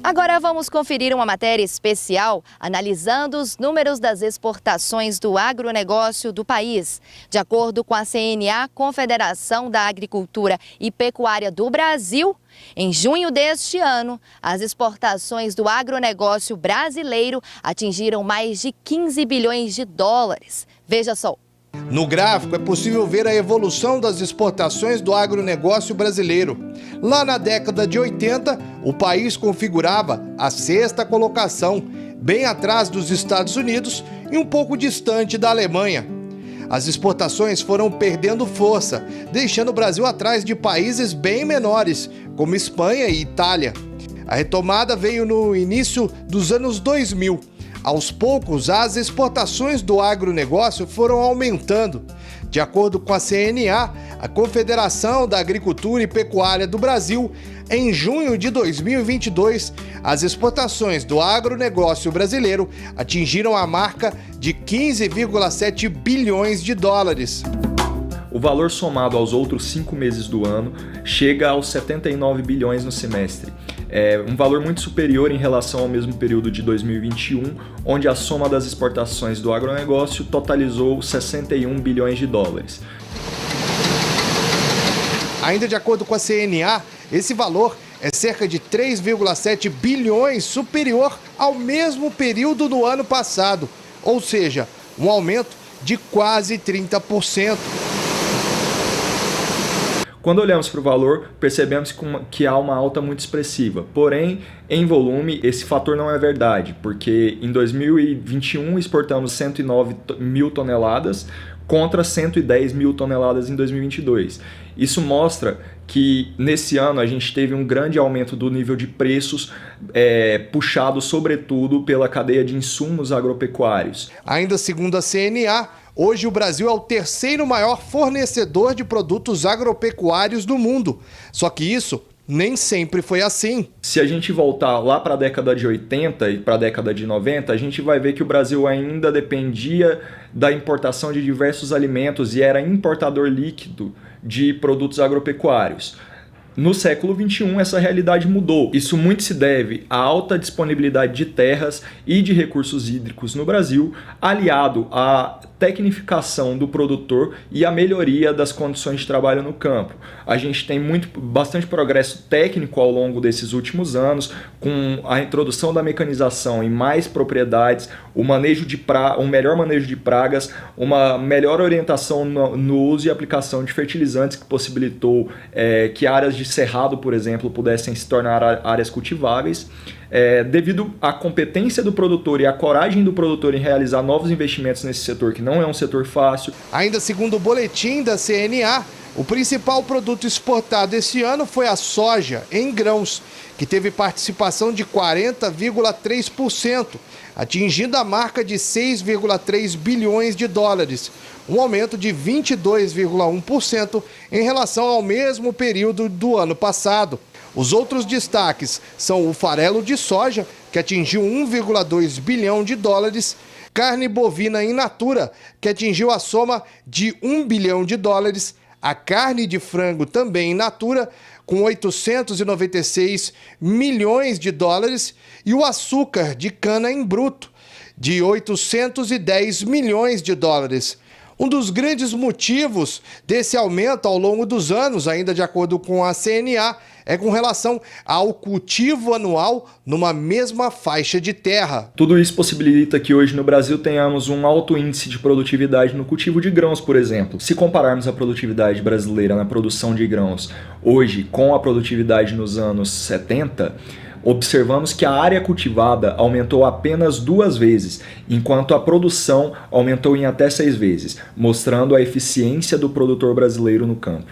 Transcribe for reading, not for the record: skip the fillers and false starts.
Agora vamos conferir uma matéria especial analisando os números das exportações do agronegócio do país. De acordo com a CNA, Confederação da Agricultura e Pecuária do Brasil, em junho deste ano, as exportações do agronegócio brasileiro atingiram mais de 15 bilhões de dólares. Veja só. No gráfico é possível ver a evolução das exportações do agronegócio brasileiro. Lá na década de 80, o país configurava a sexta colocação, bem atrás dos Estados Unidos e um pouco distante da Alemanha. As exportações foram perdendo força, deixando o Brasil atrás de países bem menores, como Espanha e Itália. A retomada veio no início dos anos 2000. Aos poucos, as exportações do agronegócio foram aumentando. De acordo com a CNA, a Confederação da Agricultura e Pecuária do Brasil, em junho de 2022, as exportações do agronegócio brasileiro atingiram a marca de 15,7 bilhões de dólares. O valor somado aos outros 5 meses do ano chega aos 79 bilhões no semestre. É um valor muito superior em relação ao mesmo período de 2021, onde a soma das exportações do agronegócio totalizou 61 bilhões de dólares. Ainda de acordo com a CNA, esse valor é cerca de 3,7 bilhões superior ao mesmo período do ano passado, ou seja, um aumento de quase 30%. Quando olhamos para o valor, percebemos que há uma alta muito expressiva. Porém, em volume, esse fator não é verdade, porque em 2021 exportamos 109 mil toneladas contra 110 mil toneladas em 2022. Isso mostra que nesse ano a gente teve um grande aumento do nível de preços, puxado sobretudo pela cadeia de insumos agropecuários. Ainda segundo a CNA, hoje o Brasil é o terceiro maior fornecedor de produtos agropecuários do mundo. Só que isso nem sempre foi assim. Se a gente voltar lá para a década de 80 e para a década de 90, a gente vai ver que o Brasil ainda dependia da importação de diversos alimentos e era importador líquido de produtos agropecuários. No século XXI, essa realidade mudou. Isso muito se deve à alta disponibilidade de terras e de recursos hídricos no Brasil, aliado à tecnificação do produtor e à melhoria das condições de trabalho no campo. A gente tem bastante progresso técnico ao longo desses últimos anos, com a introdução da mecanização em mais propriedades, um melhor manejo de pragas, uma melhor orientação no uso e aplicação de fertilizantes, que possibilitou que áreas de cerrado, por exemplo, pudessem se tornar áreas cultiváveis. Devido à competência do produtor e à coragem do produtor em realizar novos investimentos nesse setor, que não é um setor fácil. Ainda segundo o boletim da CNA, o principal produto exportado esse ano foi a soja em grãos, que teve participação de 40,3%, atingindo a marca de 6,3 bilhões de dólares, um aumento de 22,1% em relação ao mesmo período do ano passado. Os outros destaques são o farelo de soja, que atingiu 1,2 bilhão de dólares, carne bovina in natura, que atingiu a soma de 1 bilhão de dólares, a carne de frango também in natura, com 896 milhões de dólares, e o açúcar de cana em bruto, de 810 milhões de dólares. Um dos grandes motivos desse aumento ao longo dos anos, ainda de acordo com a CNA, é com relação ao cultivo anual numa mesma faixa de terra. Tudo isso possibilita que hoje no Brasil tenhamos um alto índice de produtividade no cultivo de grãos, por exemplo. Se compararmos a produtividade brasileira na produção de grãos hoje com a produtividade nos anos 70, observamos que a área cultivada aumentou apenas 2 vezes, enquanto a produção aumentou em até 6 vezes, mostrando a eficiência do produtor brasileiro no campo.